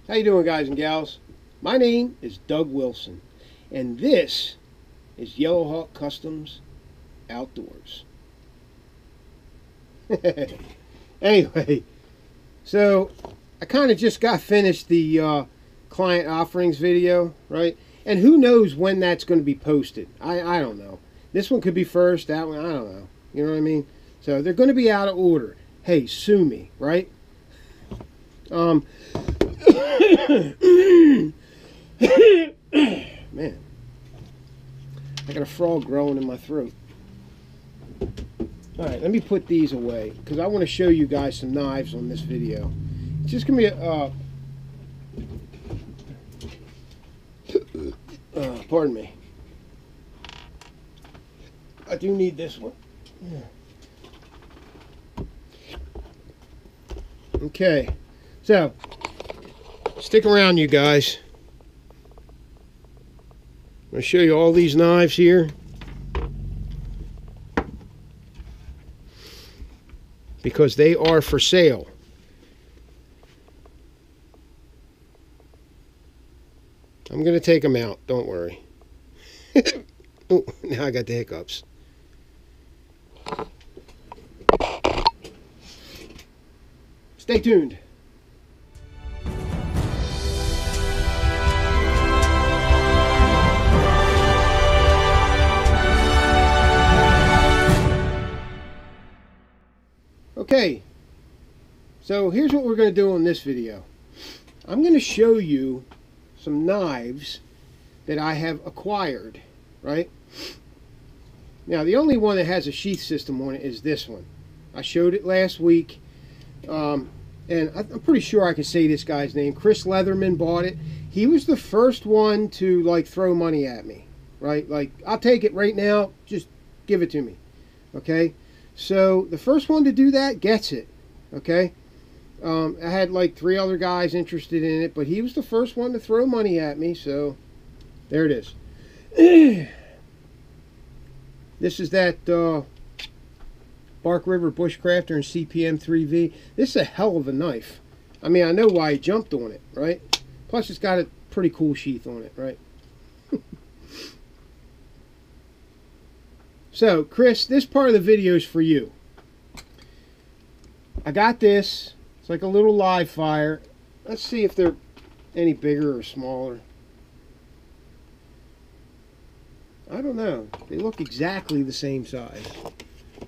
How you doing, guys and gals? My name is Doug Wilson, and this is Yellow Hawk Customs Outdoors. Anyway, so I kind of just got finished the client offerings video, right? And who knows when that's going to be posted. I don't know. This one could be first, that one, I don't know. You know what I mean? So they're going to be out of order. Hey, sue me, right? Man, I got a frog growing in my throat. Alright, let me put these away because I want to show you guys some knives on this video. It's just going to be a... pardon me. I do need this one. Okay, so stick around, you guys. I'm going to show you all these knives here. Because they are for sale. I'm going to take them out, don't worry. Oh, now I got the hiccups. Stay tuned. Okay, so here's what we're going to do on this video. I'm going to show you some knives that I have acquired, right? Now, the only one that has a sheath system on it is this one. I showed it last week, and I'm pretty sure I can say this guy's name. Chris Leatherman bought it. He was the first one to, like, throw money at me, right? Like, I'll take it right now. Just give it to me, okay? So the first one to do that gets it, okay? I had like 3 other guys interested in it, but he was the first one to throw money at me, so there it is. This is that Bark River Bushcrafter and CPM 3V. This is a hell of a knife. I mean, I know why he jumped on it, right? Plus, it's got a pretty cool sheath on it, right? So, Chris, this part of the video is for you. I got this. It's like a little live fire. Let's see if they're any bigger or smaller. I don't know. They look exactly the same size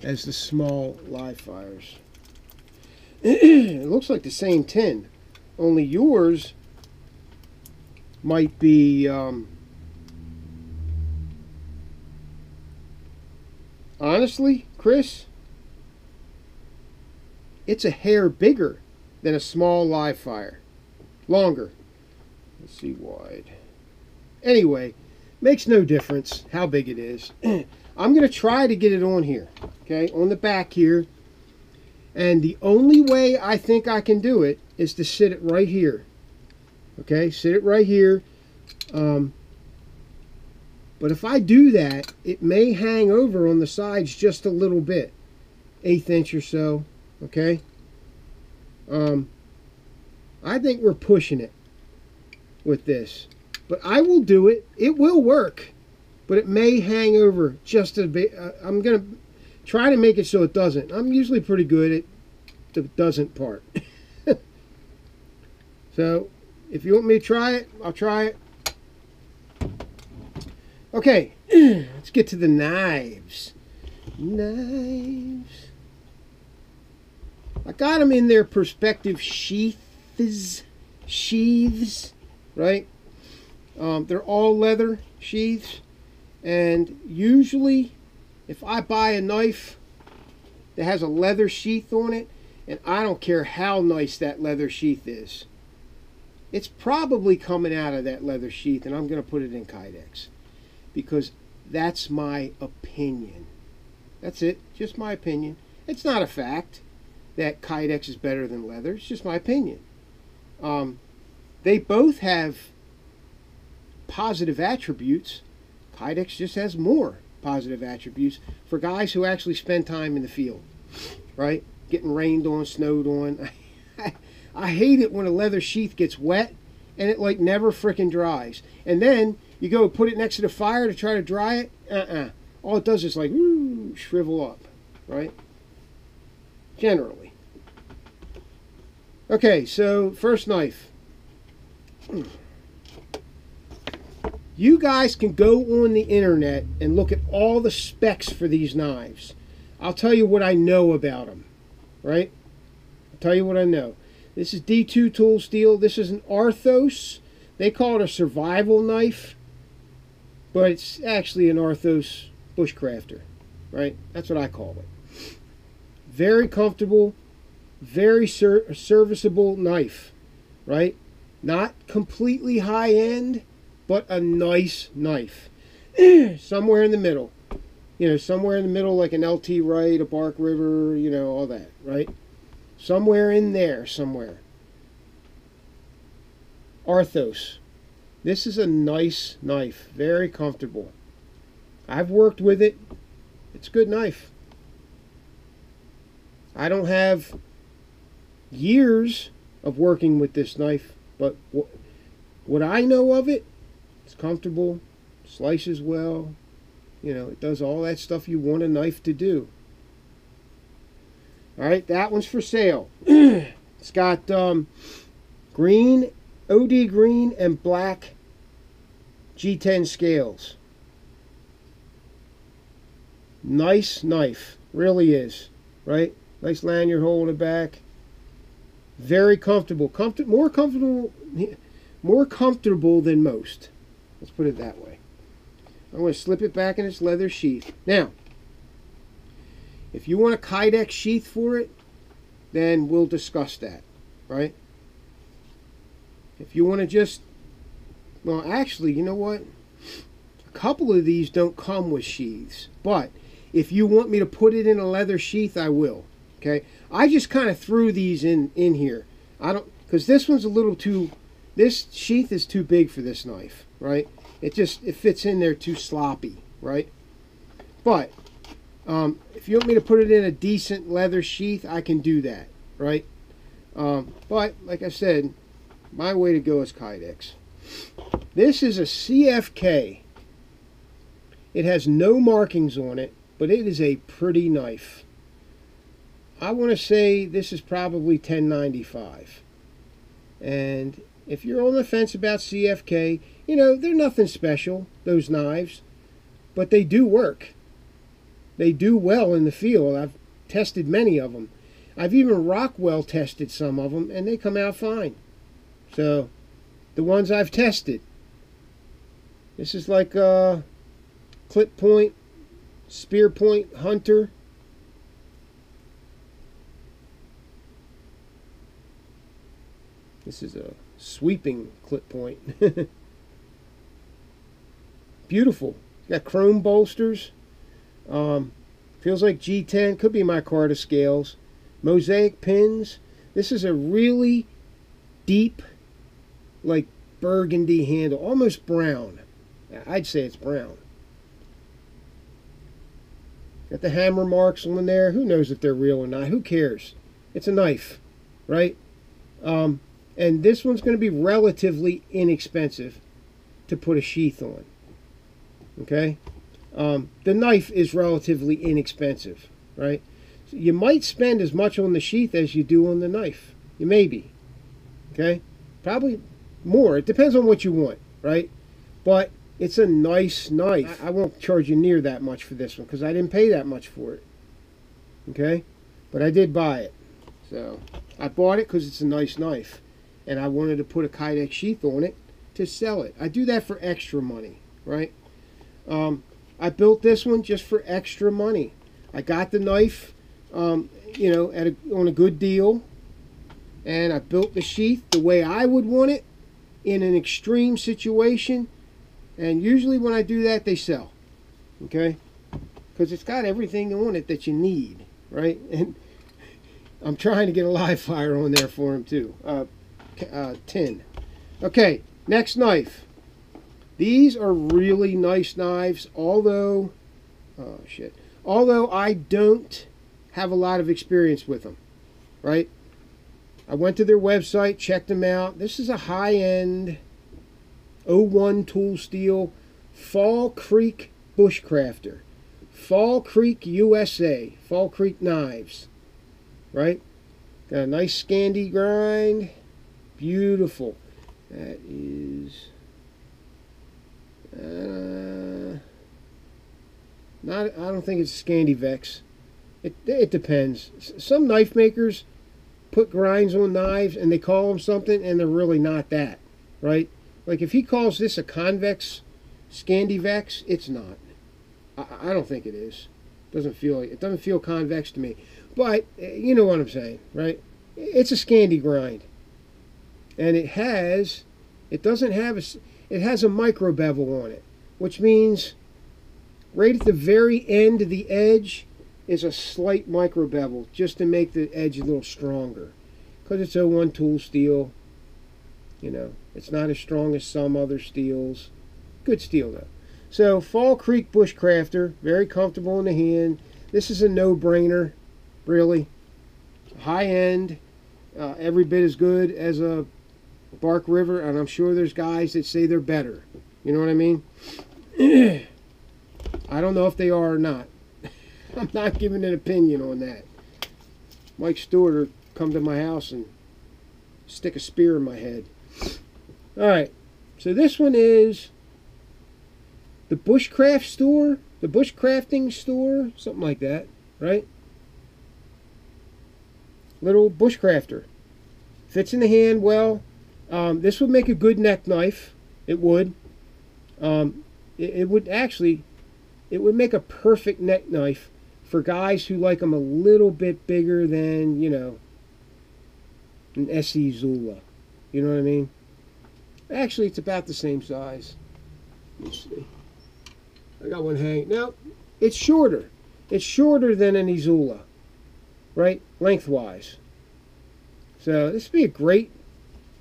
as the small live fires. It looks like the same tin. Only yours might be... honestly, Chris, it's a hair bigger than a small live fire. Longer. Let's see, wide. Anyway, makes no difference how big it is. I'm going to try to get it on here, okay, on the back here. And the only way I think I can do it is to sit it right here. Okay, sit it right here. But if I do that, it may hang over on the sides just a little bit. 1/8 inch or so. Okay? I think we're pushing it with this. But I will do it. It will work. But it may hang over just a bit. I'm going to try to make it so it doesn't. I'm usually pretty good at the doesn't part. So, if you want me to try it, I'll try it. Okay, let's get to the knives. Knives. I got them in their perspective sheaths, right? They're all leather sheaths, and usually, if I buy a knife that has a leather sheath on it, and I don't care how nice that leather sheath is, it's probably coming out of that leather sheath, and I'm going to put it in Kydex. Because that's my opinion. That's it. Just my opinion. It's not a fact that Kydex is better than leather. It's just my opinion. They both have positive attributes. Kydex just has more positive attributes for guys who actually spend time in the field. Right? Getting rained on, snowed on. I hate it when a leather sheath gets wet and it like never frickin' dries. And then you go put it next to the fire to try to dry it. All it does is like shrivel up, right? Generally. Okay, so first knife. You guys can go on the internet and look at all the specs for these knives. I'll tell you what I know about them, right? I'll tell you what I know. This is D2 tool steel. This is an Arthos. They call it a survival knife, but it's actually an Arthos bushcrafter, right? That's what I call it. Very comfortable, very serviceable knife, right? Not completely high end, but a nice knife. Somewhere in the middle. You know, somewhere in the middle, like an LT Wright, a Bark River, you know, all that, right? Somewhere in there, somewhere. Arthos. This is a nice knife. Very comfortable. I've worked with it. It's a good knife. I don't have years of working with this knife, but what I know of it, it's comfortable, slices well. You know, it does all that stuff you want a knife to do. Alright, that one's for sale. It's got green, OD green, and black G10 scales. Nice knife. Really is. Right? Nice lanyard hole in the back. Very comfortable. More comfortable than most. Let's put it that way. I'm going to slip it back in its leather sheath. Now, if you want a Kydex sheath for it, then we'll discuss that, right? If you want to just, well, actually, you know what? A couple of these don't come with sheaths, but if you want me to put it in a leather sheath, I will, okay? I just kind of threw these in here. I don't, because this one's a little too, this sheath is too big for this knife, right? It fits in there too sloppy, right? But if you want me to put it in a decent leather sheath, I can do that, right? But like I said, my way to go is Kydex. This is a CFK. It has no markings on it, but it is a pretty knife. I want to say this is probably $10.95. And if you're on the fence about CFK, you know, they're nothing special, those knives, but they do work. They do well in the field. I've tested many of them. I've even Rockwell tested some of them, and they come out fine. So, the ones I've tested. This is like a clip point, spear point hunter. This is a sweeping clip point. Beautiful. Got chrome bolsters. Feels like G10. Could be micarta scales. Mosaic pins. This is a really deep, like burgundy handle. Almost brown. I'd say it's brown. Got the hammer marks on there. Who knows if they're real or not? Who cares? It's a knife, right? And this one's going to be relatively inexpensive to put a sheath on. Okay? The knife is relatively inexpensive, right? So you might spend as much on the sheath as you do on the knife. You may be. Okay? Probably more. It depends on what you want, right? But it's a nice knife. I won't charge you near that much for this one because I didn't pay that much for it. Okay? But I did buy it. So, I bought it because it's a nice knife. And I wanted to put a Kydex sheath on it to sell it. I do that for extra money, right? I built this one just for extra money. I got the knife, you know, on a good deal. And I built the sheath the way I would want it in an extreme situation. And usually when I do that, they sell. Okay? Because it's got everything on it that you need, right? And I'm trying to get a live fire on there for him too. Tin. Okay, next knife. These are really nice knives, although I don't have a lot of experience with them, right? I went to their website, checked them out. This is a high-end 01 tool steel Fall Creek Bushcrafter. Fall Creek, USA. Fall Creek Knives. Right? Got a nice Scandi grind. Beautiful. That is... I don't think it's Scandi Vex. It depends. Some knife makers put grinds on knives and they call them something and they're really not that, right? Like if he calls this a convex Scandi Vex, it's not. I don't think it is. It doesn't feel convex to me. But you know what I'm saying, right? It's a Scandi grind, and it has a micro bevel on it, which means right at the very end of the edge is a slight micro bevel just to make the edge a little stronger, because it's 01 tool steel. You know, it's not as strong as some other steels. Good steel though. So Fall Creek Bushcrafter, very comfortable in the hand. This is a no-brainer, really. High end, every bit as good as a Bark River, and I'm sure there's guys that say they're better. You know what I mean? I don't know if they are or not. I'm not giving an opinion on that. Mike Stewart will come to my house and stick a spear in my head. Alright, so this one is the Bushcraft store, the Bushcrafting store, something like that, right? Little Bushcrafter. Fits in the hand well. This would make a good neck knife. It would. It would make a perfect neck knife for guys who like them a little bit bigger than, you know, an SE Zula. You know what I mean? Actually, it's about the same size. Let me see. I got one hanging. No, it's shorter. It's shorter than an Izula, right? Lengthwise. So this would be a great,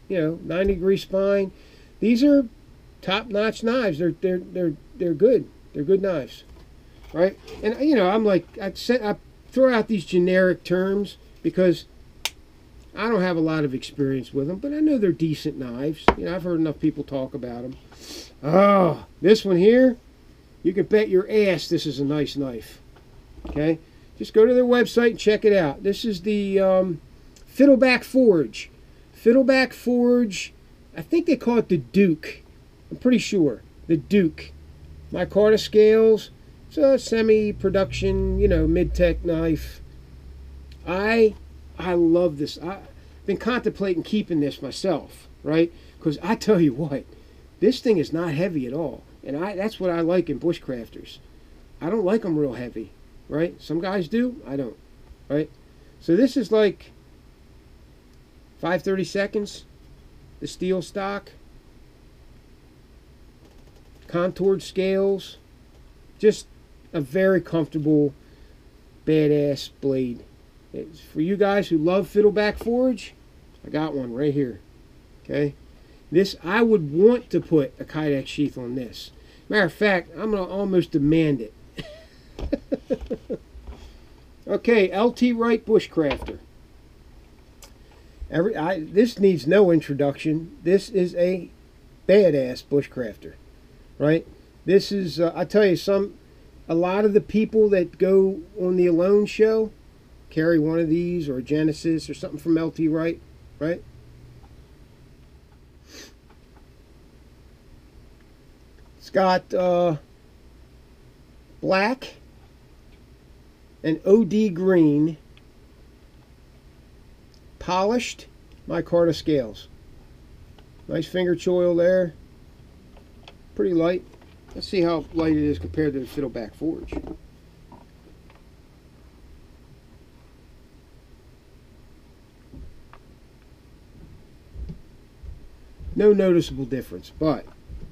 you know, 90-degree spine. These are top-notch knives. They're good. They're good knives, right? And you know, I'm like, I throw out these generic terms because I don't have a lot of experience with them, but I know they're decent knives. You know, I've heard enough people talk about them. Oh, this one here, you can bet your ass this is a nice knife. Okay, just go to their website and check it out. This is the Fiddleback Forge. Fiddleback Forge, I think they call it the Duke. I'm pretty sure. The Duke. Micarta scales. It's a semi-production, you know, mid-tech knife. I love this. I've been contemplating keeping this myself, right? Because I tell you what, this thing is not heavy at all. And that's what I like in bushcrafters. I don't like them real heavy, right? Some guys do. I don't, right? So this is like 5/32, the steel stock. Contoured scales. Just a very comfortable, badass blade. It's for you guys who love Fiddleback Forge. I got one right here. Okay, this I would want to put a Kydex sheath on this. Matter of fact, I'm gonna almost demand it. Okay, LT Wright Bushcrafter. This needs no introduction. This is a badass bushcrafter, right? This is I tell you, a lot of the people that go on the Alone show carry one of these or a Genesis or something from LT Wright, right? It's got black and OD green polished micarta scales. Nice finger choil there. Pretty light. Let's see how light it is compared to the Fiddleback Forge. No noticeable difference, but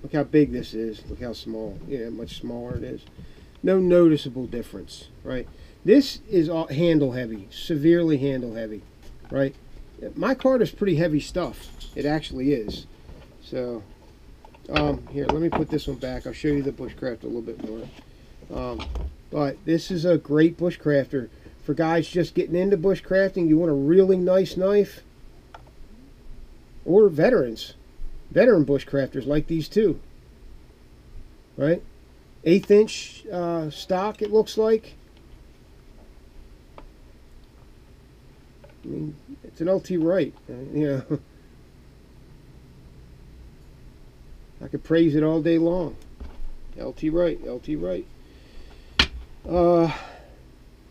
look how big this is. Look how small. Yeah, much smaller it is. No noticeable difference, right? This is all handle heavy, severely handle heavy, right? Micarta is pretty heavy stuff. It actually is. So, here, let me put this one back. I'll show you the bushcraft a little bit more. But this is a great bushcrafter for guys just getting into bushcrafting. You want a really nice knife. or veteran bushcrafters like these two, right? 1/8 inch stock, it looks like. I mean, it's an LT Wright, you know. I could praise it all day long. LT Wright, LT Wright.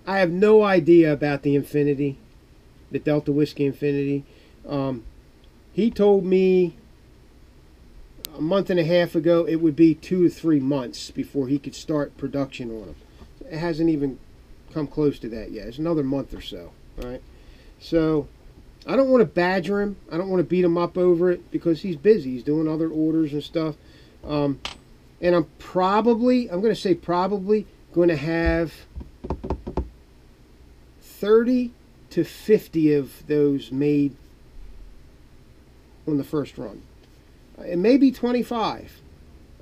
I have no idea about the Infinity, the Delta Whiskey Infinity. He told me a month and a half ago it would be 2 to 3 months before he could start production on them. It hasn't even come close to that yet. It's another month or so. All right. So I don't want to badger him. I don't want to beat him up over it because he's busy. He's doing other orders and stuff. And I'm going to say probably going to have 30 to 50 of those made on the first run. It may be 25.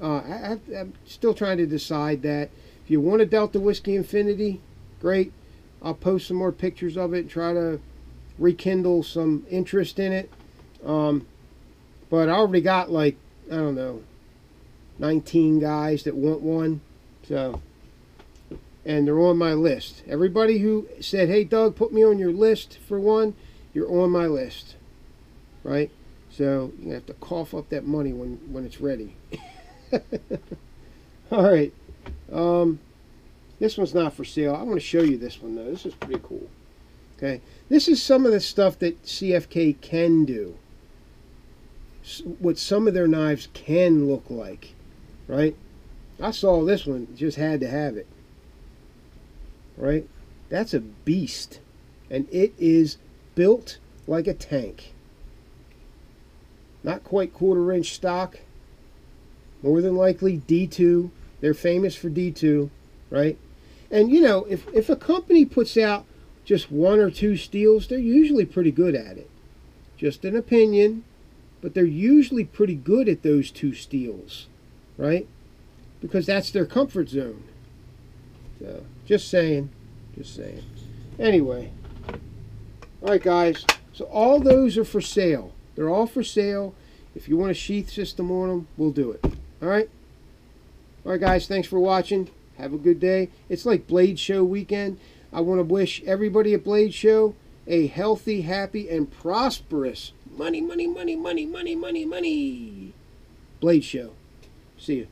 I'm still trying to decide that. If you want a Delta Whiskey Infinity, great. I'll post some more pictures of it and try to rekindle some interest in it. But I already got, like, I don't know, 19 guys that want one. So, and they're on my list. Everybody who said, hey Doug, put me on your list for one, you're on my list, right? So you have to cough up that money when it's ready. All right. This one's not for sale. I want to show you this one though. This is pretty cool. Okay, this is some of the stuff that CFK can do. What some of their knives can look like, right? I saw this one, just had to have it. Right? That's a beast. And it is built like a tank. Not quite 1/4 inch stock. More than likely D2. They're famous for D2, right? And you know, if a company puts out just 1 or 2 steels, they're usually pretty good at it. Just an opinion, but they're usually pretty good at those 2 steels, right? Because that's their comfort zone. So, just saying. Just saying. Anyway. Alright guys. So all those are for sale. They're all for sale. If you want a sheath system on them, we'll do it. Alright? Alright guys, thanks for watching. Have a good day. It's like Blade Show weekend. I want to wish everybody at Blade Show a healthy, happy, and prosperous money Blade Show. See you.